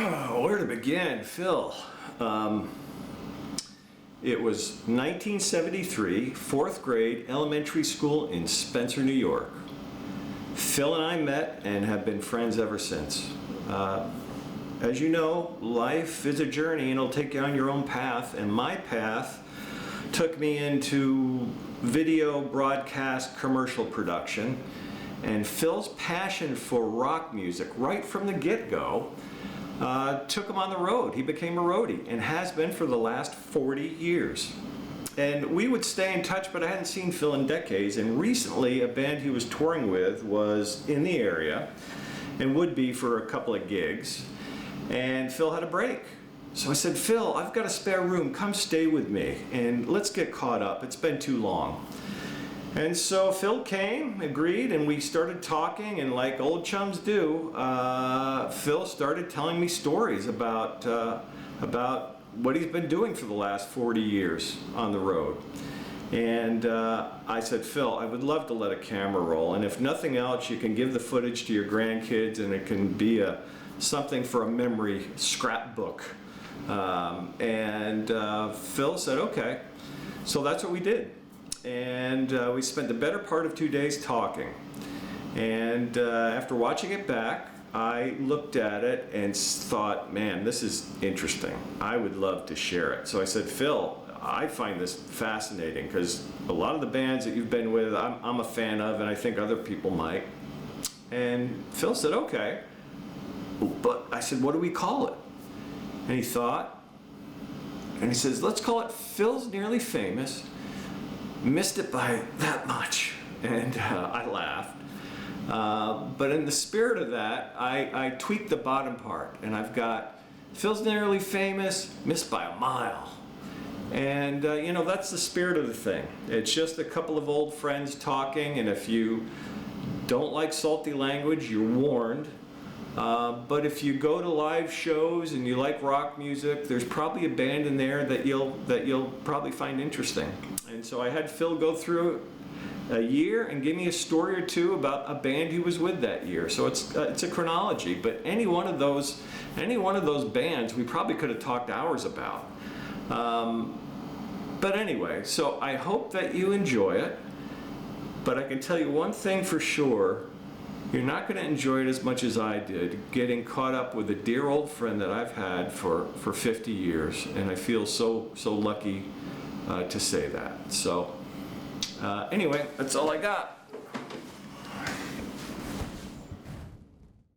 Where to begin, Phil? It was 1973, fourth grade, elementary school in Spencer, New York. Phil and I met and have been friends ever since. As you know, life is a journey and it'll take you on your own path, and my path took me into video broadcast commercial production, and Phil's passion for rock music right from the get-go took him on the road. He became a roadie and has been for the last 40 years. And we would stay in touch, but I hadn't seen Phil in decades, and recently a band he was touring with was in the area and would be for a couple of gigs, and Phil had a break. So I said, Phil, I've got a spare room, come stay with me and let's get caught up. It's been too long. And so Phil came, agreed, and we started talking, and like old chums do, Phil started telling me stories about what he's been doing for the last 40 years on the road. And I said, Phil, I would love to let a camera roll, and if nothing else, you can give the footage to your grandkids and it can be something for a memory scrapbook. Phil said, okay. So that's what we did. And we spent the better part of 2 days talking. And after watching it back, I looked at it and thought, man, this is interesting. I would love to share it. So I said, Phil, I find this fascinating because a lot of the bands that you've been with, I'm a fan of, and I think other people might. And Phil said, okay. But I said, what do we call it? And he thought, and he says, let's call it Phil's Nearly Famous. Missed it by that much. And I laughed. But in the spirit of that, I tweaked the bottom part, and I've got Phil's Nearly Famous, missed by a mile. And you know, that's the spirit of the thing. It's just a couple of old friends talking, and if you don't like salty language, you're warned. But if you go to live shows and you like rock music, there's probably a band in there that you'll probably find interesting. And so I had Phil go through a year and give me a story or two about a band he was with that year. So it's a chronology. But any one of those bands, we probably could have talked hours about. But anyway, so I hope that you enjoy it. But I can tell you one thing for sure. You're not going to enjoy it as much as I did, getting caught up with a dear old friend that I've had for 50 years, and I feel so lucky to say that. So anyway, that's all I got.